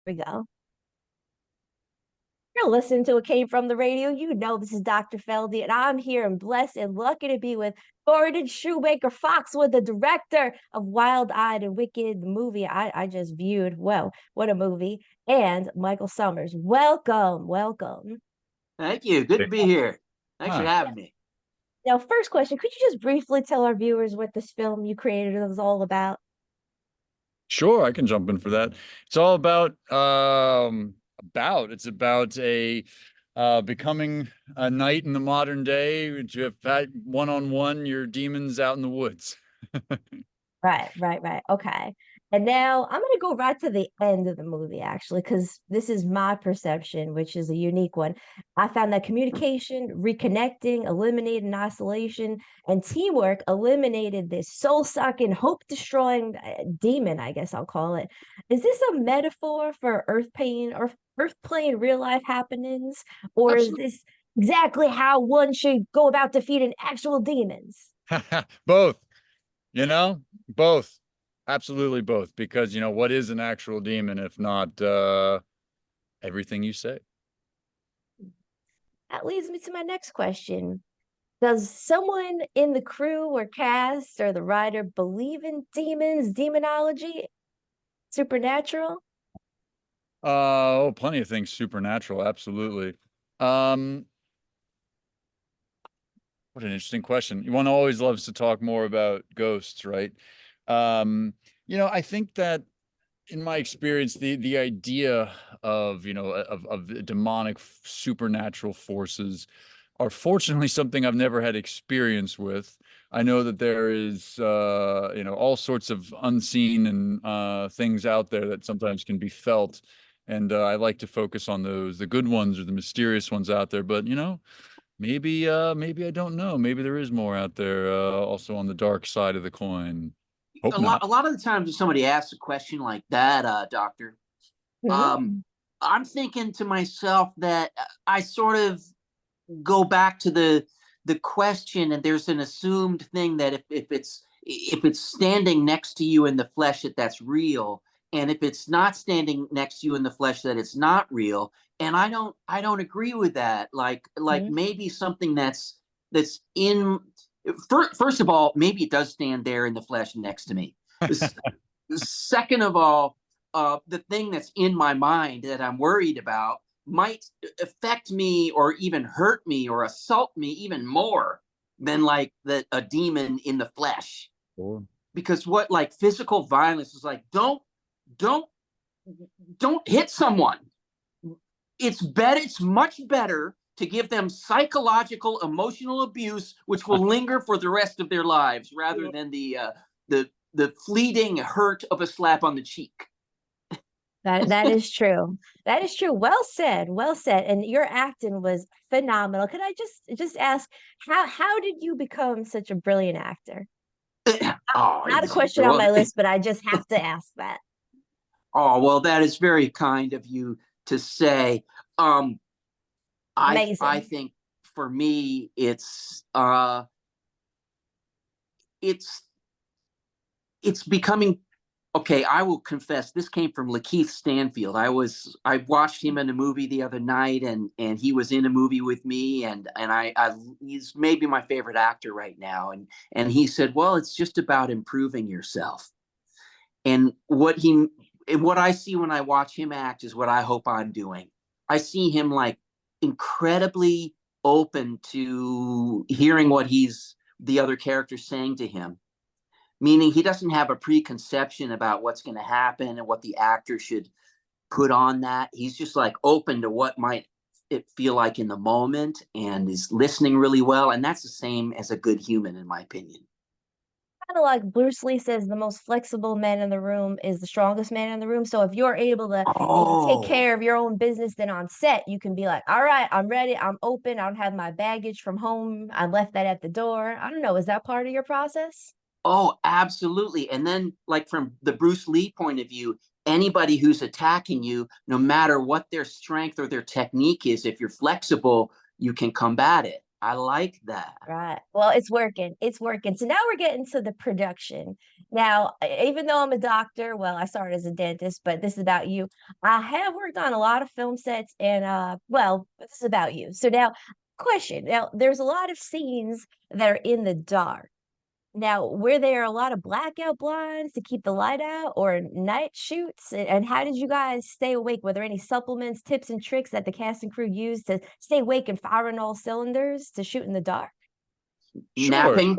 We go. You're listening to It Came From the Radio. You know this is Dr. Feldy, and I'm here and blessed and lucky to be with Gordon Shoemaker Foxwood, the director of Wild Eyed and Wicked, the movie I just viewed. Well, what a movie. And Michael Sommers. Welcome, welcome. Thank you. Good to be here. Thanks for Huh. having me. Now, first question, could you just briefly tell our viewers what this film you created was all about? Sure, I can jump in for that. It's all it's about a becoming a knight in the modern day. You have had one-on-one your demons out in the woods. Right. Okay. And now I'm going to go right to the end of the movie, actually, because this is my perception, which is a unique one. I found that communication, reconnecting, eliminating isolation, and teamwork eliminated this soul sucking, hope destroying demon, I guess I'll call it. Is this a metaphor for earth pain or earth plane real life happenings? Or is Absolutely. this exactly how one should go about defeating actual demons? Both, both. Absolutely both. Because, what is an actual demon if not everything you say? That leads me to my next question. Does someone in the crew or cast or the writer believe in demons, demonology, supernatural? Plenty of things supernatural, absolutely. Um, what an interesting question. One always loves to talk more about ghosts, right? I think that in my experience, the idea of, of demonic supernatural forces are fortunately something I've never had experience with. I know that there is, all sorts of unseen and things out there that sometimes can be felt. And I like to focus on those, the good ones or the mysterious ones out there. But, maybe I don't know. Maybe there is more out there, also on the dark side of the coin. Hope A lot, not. a lot of the times when somebody asks a question like that, Doctor, um, Hmm. I'm thinking to myself that I sort of go back to the question, and there's an assumed thing that if it's standing next to you in the flesh, that's real, and if it's not standing next to you in the flesh, that it's not real. And I don't agree with that. Like Hmm. maybe something that's in first of all, maybe it does stand there in the flesh next to me. Second of all, the thing that's in my mind that I'm worried about might affect me or even hurt me or assault me even more than like a demon in the flesh. Sure. Because what like physical violence is like, don't don't hit someone. It's much better to give them psychological emotional abuse which will linger for the rest of their lives rather than the fleeting hurt of a slap on the cheek. That is true. That is true. Well said. Well said. And your acting was phenomenal. Could I just ask how did you become such a brilliant actor? Oh, Not a question on well, my list, but I just have to ask that. oh, well, that is very kind of you to say. Um, I Amazing. think for me, it's it's becoming okay. I will confess, this came from Lakeith Stanfield. I watched him in a movie the other night, and he was in a movie with me, and he's maybe my favorite actor right now, and he said, well, it's just about improving yourself. And what I see when I watch him act is what I hope I'm doing. I see him like incredibly open to hearing what he's the other character saying to him, meaning he doesn't have a preconception about what's going to happen and what the actor should put on that. He's just like open to what might it feel like in the moment and is listening really well. And that's the same as a good human, in my opinion. Kind of like Bruce Lee says, the most flexible man in the room is the strongest man in the room. So if you're able to, take Oh, care of your own business, then on set you can be like, all right, I'm ready, I'm open, I don't have my baggage from home, I left that at the door. I don't know, is that part of your process? Oh, absolutely. And then, like, from the Bruce Lee point of view, anybody who's attacking you, no matter what their strength or their technique is, if you're flexible, you can combat it. I like that. Right. Well, it's working. It's working. So now we're getting to the production. Now, even though I'm a doctor, well, I started as a dentist, but this is about you. I have worked on a lot of film sets and well, this is about you. So now, question. Now, there's a lot of scenes that are in the dark. Now, were there a lot of blackout blinds to keep the light out or night shoots? And how did you guys stay awake? Were there any supplements, tips, and tricks that the cast and crew used to stay awake and fire on all cylinders to shoot in the dark? Sure. Napping.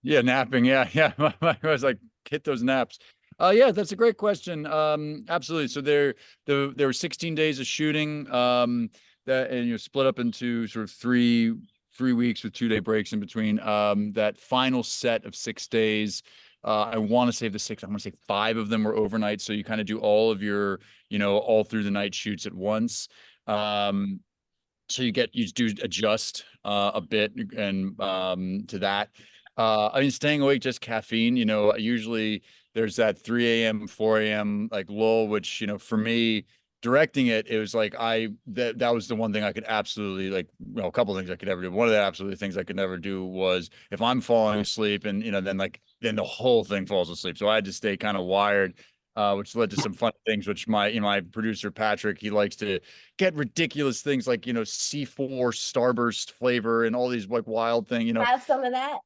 Yeah, napping. Yeah, yeah. I was like, hit those naps. Yeah, that's a great question. Absolutely. So there were 16 days of shooting. That and you split up into sort of three weeks with 2-day breaks in between. That final set of 6 days. I want to say the six. I want to say 5 of them were overnight. So you kind of do all of your, all through the night shoots at once. So you do adjust a bit and to that. I mean, staying awake, just caffeine, usually there's that 3 a.m., 4 a.m. like lull, which, for me, directing it, it was like that was the one thing I could absolutely like, a couple of things I could ever do. One of the absolutely things I could never do was if I'm falling asleep and, then the whole thing falls asleep. So I had to stay kind of wired. Which led to some fun things, which my producer Patrick, he likes to get ridiculous things like C4 Starburst flavor and all these like wild thing. Have some of that.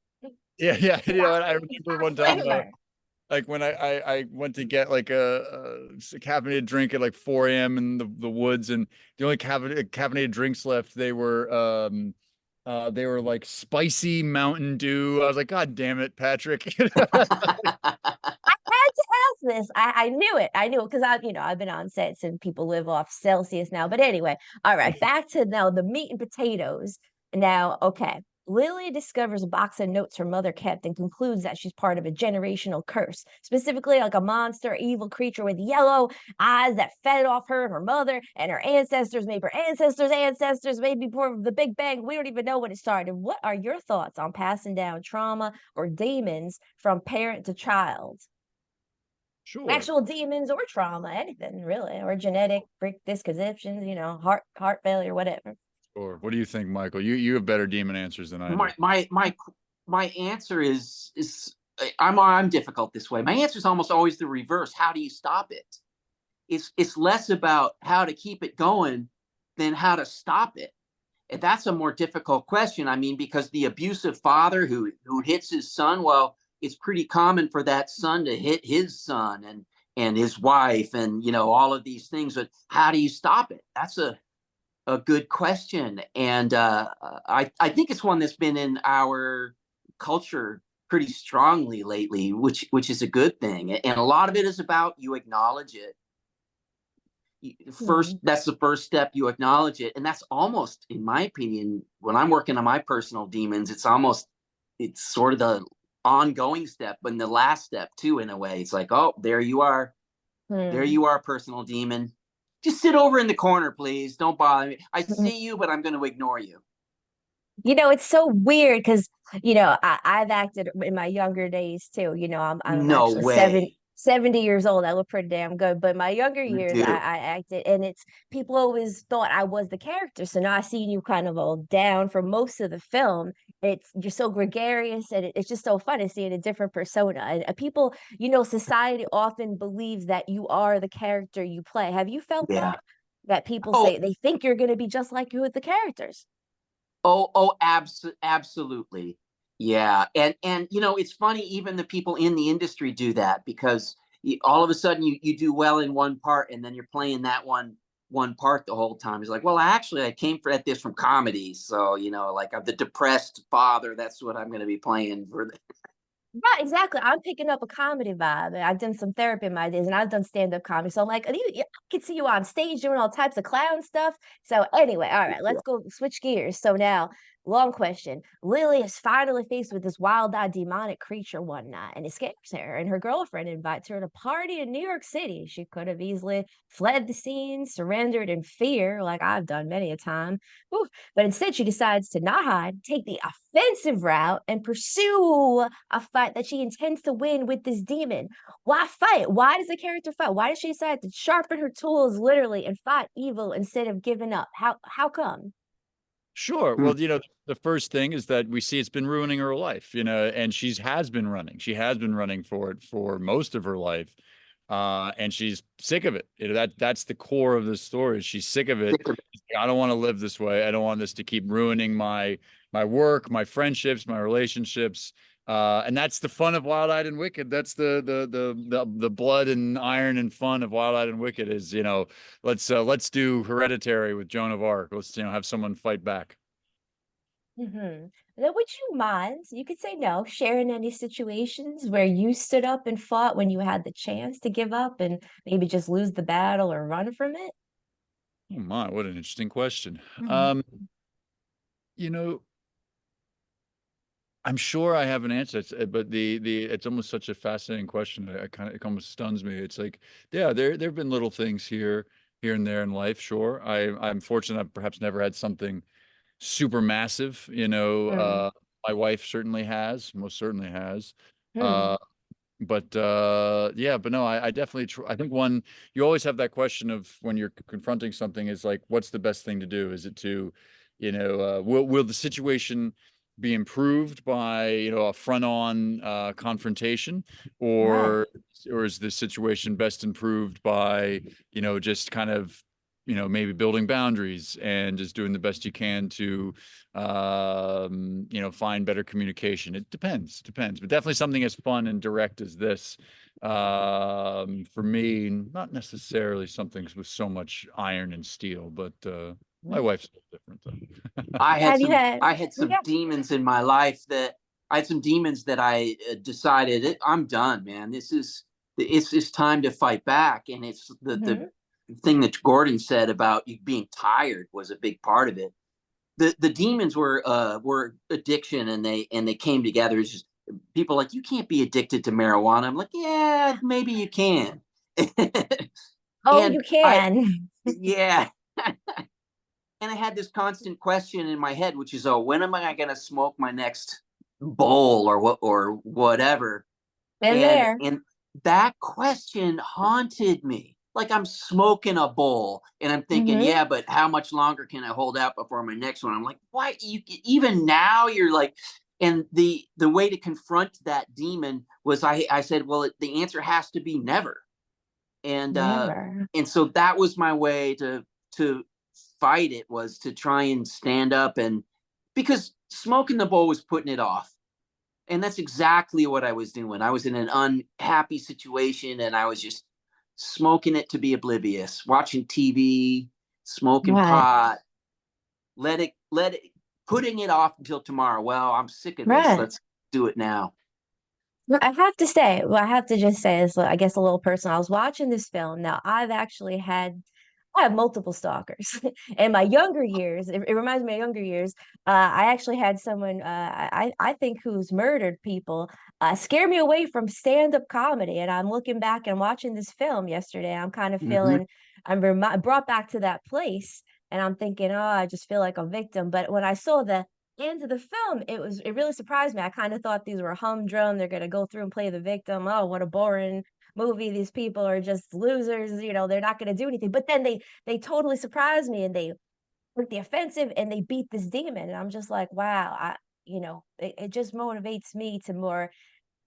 Yeah, yeah. Yeah, And I remember one time flavor. like when I went to get like a caffeinated drink at like 4 a.m. in the woods, and the only caffeinated drinks left, they were like spicy Mountain Dew. I was like, God damn it, Patrick. I had to ask this. I knew it. I knew it because I've been on sets and people live off Celsius now. But anyway, all right, back to now the meat and potatoes. Now, okay. Lily discovers a box of notes her mother kept and concludes that she's part of a generational curse, specifically like a monster, evil creature with yellow eyes that fed off her and her mother and her ancestors, maybe her ancestors, maybe before the Big Bang. We don't even know when it started. What are your thoughts on passing down trauma or demons from parent to child? Sure. Actual demons or trauma, anything really, or genetic dispositions, heart failure, whatever. Sure. What do you think, Michael? You have better demon answers than I do. My answer is I'm difficult this way. My answer is almost always the reverse. How do you stop it? It's less about how to keep it going than how to stop it. And that's a more difficult question. I mean, because the abusive father who hits his son, well, it's pretty common for that son to hit his son and his wife and all of these things. But how do you stop it? That's a good question, and I think it's one that's been in our culture pretty strongly lately, which is a good thing. And a lot of it is about you acknowledge it first. That's the first step. You acknowledge it, and that's almost, in my opinion, when I'm working on my personal demons, it's sort of the ongoing step, but in the last step too, in a way. It's like, oh, there you are. There you are, personal demon. Just sit over in the corner, please. Don't bother me. I see you, but I'm going to ignore you. It's so weird because I've acted in my younger days too. I'm No actually way. 70 years old. I look pretty damn good. But my younger You years, do. I acted, and it's people always thought I was the character. So now I see you kind of all down for most of the film. You're so gregarious, and it's just so fun to see in a different persona. And people, society often believes that you are the character you play. Have you felt Yeah. that people Oh, say they think you're going to be just like you with the characters? absolutely. Yeah. And it's funny, even the people in the industry do that because all of a sudden you do well in one part and then you're playing that one part the whole time. It's like, well, actually I came at this from comedy. So, like I'm the depressed father. That's what I'm going to be playing for the. Right, exactly. I'm picking up a comedy vibe. I've done some therapy in my days, and I've done stand-up comedy. So I'm like, I can see you on stage doing all types of clown stuff. So anyway, all right, let's go switch gears. So now, long question. Lily is finally faced with this wild-eyed demonic creature one night, and it scares her. And her girlfriend invites her to a party in New York City. She could have easily fled the scene, surrendered in fear, like I've done many a time. Whew. But instead, she decides to not hide, take the offensive route, and pursue a fight that she intends to win with this demon. Why fight? Why does the character fight? Why does she decide to sharpen her tools literally and fight evil instead of giving up? How come? Sure. Hmm. Well, the first thing is that we see it's been ruining her life, and has been running. She has been running for it for most of her life. And she's sick of it. That's the core of the story. She's sick of it. I don't want to live this way. I don't want this to keep ruining my work, my friendships, my relationships. And that's the fun of Wild Eyed and Wicked. That's the blood and iron and fun of Wild Eyed and Wicked is, let's do Hereditary with Joan of Arc. Let's, have someone fight back. Hmm. Now, would you mind, you could say no, sharing any situations where you stood up and fought when you had the chance to give up and maybe just lose the battle or run from it? Oh my, what an interesting question. Mhm. You know, I'm sure I have an answer, but it's almost such a fascinating question. It almost stuns me. It's like, yeah, there've been little things here and there in life. Sure, I'm fortunate. I've perhaps never had something super massive. Mm. My wife certainly has, most certainly has. Hmm. Uh, but yeah, but no, I definitely I think one, you always have that question of when you're confronting something is like, what's the best thing to do? Is it to, will the situation be improved by, a front on confrontation, Right. or is the situation best improved by, just kind of, maybe building boundaries and just doing the best you can to find better communication. It depends, but definitely something as fun and direct as this. For me, not necessarily something with so much iron and steel, but my Mm. wife's a little different though. Have you had, I had some yeah. demons in my life that I had some demons that I decided I'm done, man. It's time to fight back, and it's the Mhm. thing that Gordon said about you being tired was a big part of it. The demons were addiction, and they came together. It's just people like, you can't be addicted to marijuana. I'm like, yeah, maybe you can. Oh, And you I can. yeah. And I had this constant question in my head, which is, oh, when am I going to smoke my next bowl or whatever? Been And there. that question haunted me. Like I'm smoking a bowl, and I'm thinking, Mhm. yeah, but how much longer can I hold out before my next one? I'm like, why? Even now you're like, and the way to confront that demon was I said, well, the answer has to be never. and uh Never. and so that was my way to fight it, was to try and stand up, and because smoking the bowl was putting it off, and that's exactly what I was doing. I was in an unhappy situation, and I was just smoking it to be oblivious, watching TV, smoking Right. pot, let it putting it off until tomorrow. Well, I'm sick of this, Right. let's do it now. Well, I have to say, well, I have to just say, it's, I guess, a little personal. I was watching this film. Now, I have multiple stalkers. In my younger years, it reminds me of younger years. I actually had someone, I think, who's murdered people, scare me away from stand-up comedy. And I'm looking back and watching this film yesterday. I'm kind of Hmm. feeling, brought back to that place. And I'm thinking, oh, I just feel like a victim. But when I saw the end of the film, it really surprised me. I kind of thought these were humdrum. They're gonna go through and play the victim. Oh, what a boring movie. These people are just losers, they're not gonna do anything. But then they totally surprised me and they took the offensive and they beat this demon. And I'm just like, wow, it just motivates me to more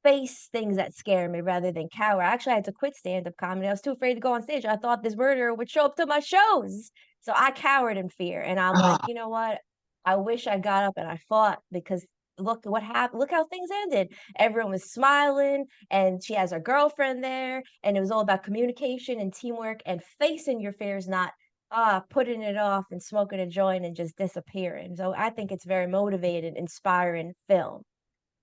face things that scare me rather than cower. I actually had to quit stand-up comedy. I was too afraid to go on stage. I thought this murderer would show up to my shows. So I cowered in fear. And I'm like, you know what? I wish I got up and I fought, because look what happened. Look how things ended. Everyone was smiling, and she has her girlfriend there. And it was all about communication and teamwork and facing your fears, not putting it off and smoking a joint and just disappearing. So I think it's very motivated, inspiring film.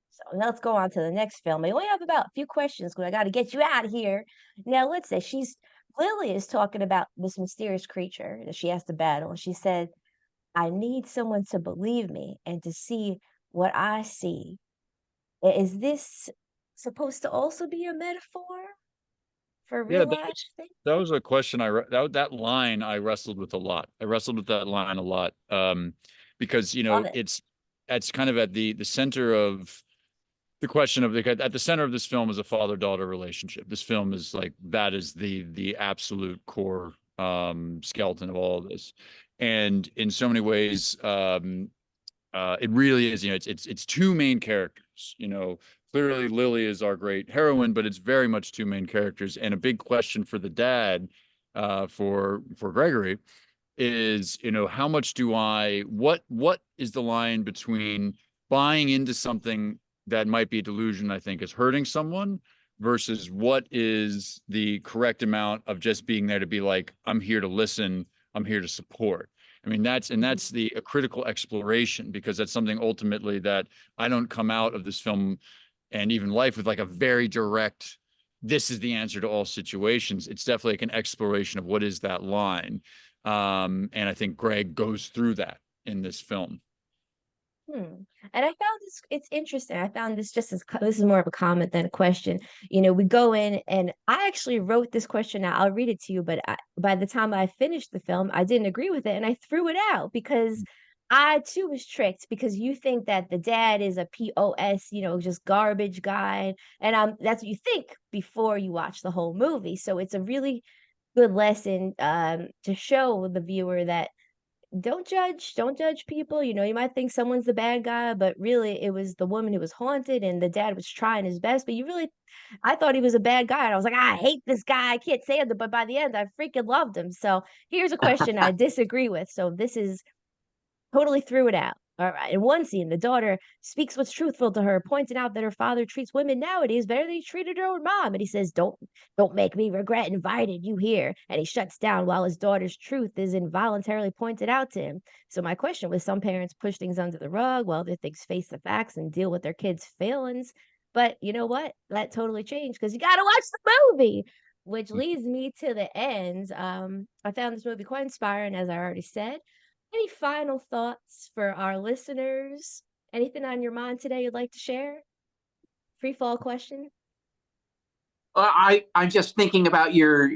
So let's go on to the next film. I only have about a few questions because I got to get you out of here. Now, let's say Lily is talking about this mysterious creature that she has to battle. And she said, I need someone to believe me and to see what I see. Is this supposed to also be a metaphor for Yeah, real life thing? that was a question that line I wrestled with a lot. I wrestled with that line a lot. Because Love it. it's kind of at the center of the question of at the center of this film is a father-daughter relationship. This film is like, that is the absolute core skeleton of all of this. And in so many ways, it really is, it's two main characters, clearly Lily is our great heroine, but it's very much two main characters. And a big question for the dad, for Gregory, is, how much do what is the line between buying into something that might be a delusion, I think, is hurting someone, versus what is the correct amount of just being there to be like, I'm here to listen, I'm here to support. I mean, that's a critical exploration, because that's something ultimately that I don't come out of this film and even life with like a very direct, this is the answer to all situations. It's definitely like an exploration of what is that line. And I think Greg goes through that in this film. Hmm. And I found this, it's interesting. I found this just as this is more of a comment than a question. We go in, and I actually wrote this question out. I'll read it to you, but by the time I finished the film, I didn't agree with it, and I threw it out because I too was tricked, because you think that the dad is a POS, just garbage guy, and that's what you think before you watch the whole movie. So it's a really good lesson to show the viewer that don't judge people. You might think someone's the bad guy, but really it was the woman who was haunted, and the dad was trying his best, but I thought he was a bad guy, and I was like, I hate this guy, I can't stand him, but by the end I freaking loved him. So here's a question I disagree with. So this is totally threw it out. All right. In one scene, the daughter speaks what's truthful to her, pointing out that her father treats women nowadays better than he treated her own mom. And he says, don't make me regret inviting you here. And he shuts down while his daughter's truth is involuntarily pointed out to him. So my question was, some parents push things under the rug while other things face the facts and deal with their kids' failings. But you know what? That totally changed, because you gotta watch the movie. Which leads me to the end. I found this movie quite inspiring, as I already said. Any final thoughts for our listeners? Anything on your mind today you'd like to share? Free fall question. I'm just thinking about your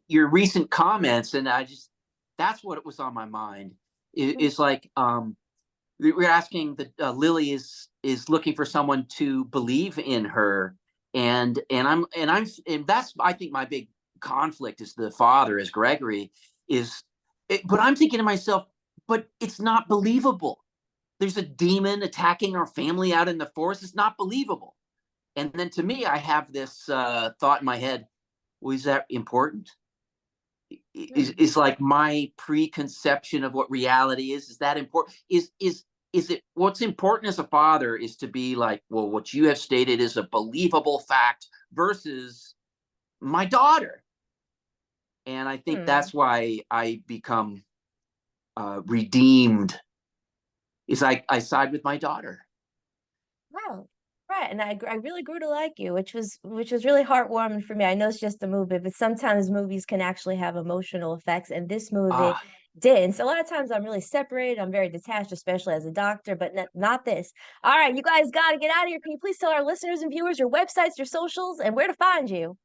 recent comments, and that's what it was on my mind. Is like we're asking that Lily is looking for someone to believe in her, and that's, I think, my big conflict is the father, as Gregory but I'm thinking to myself, but it's not believable. There's a demon attacking our family out in the forest. It's not believable. And then to me, I have this thought in my head: well, is that important? Is like my preconception of what reality is that important? Is it what's important as a father is to be like, well, what you have stated is a believable fact versus my daughter. And I think that's why I become redeemed, is I side with my daughter. Wow. Right. And I really grew to like you, which was really heartwarming for me. I know it's just a movie, but sometimes movies can actually have emotional effects, and this movie Ah, did. And so a lot of times I'm really separated. I'm very detached, especially as a doctor, but not this. All right, you guys got to get out of here. Can you please tell our listeners and viewers your websites, your socials, and where to find you?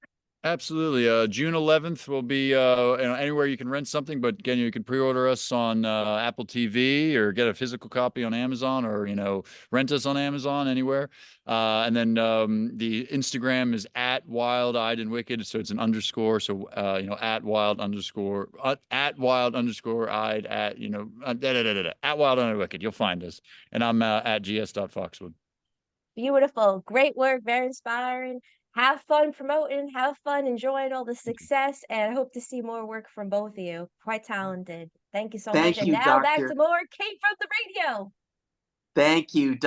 Absolutely. June 11th will be anywhere you can rent something, but again, you can pre-order us on Apple TV, or get a physical copy on Amazon, or rent us on Amazon, anywhere. And then the Instagram is at Wild Eyed and Wicked, so it's an underscore. So at Wild underscore Eyed at Wild Eyed Wicked. You'll find us, and I'm at gs.foxwood. Beautiful. Great work. Very inspiring. Have fun promoting, have fun enjoying all the success, and I hope to see more work from both of you. Quite talented. Thank you so much. thank And you, now back to doctor. more Came from the Radio. Thank you, doc.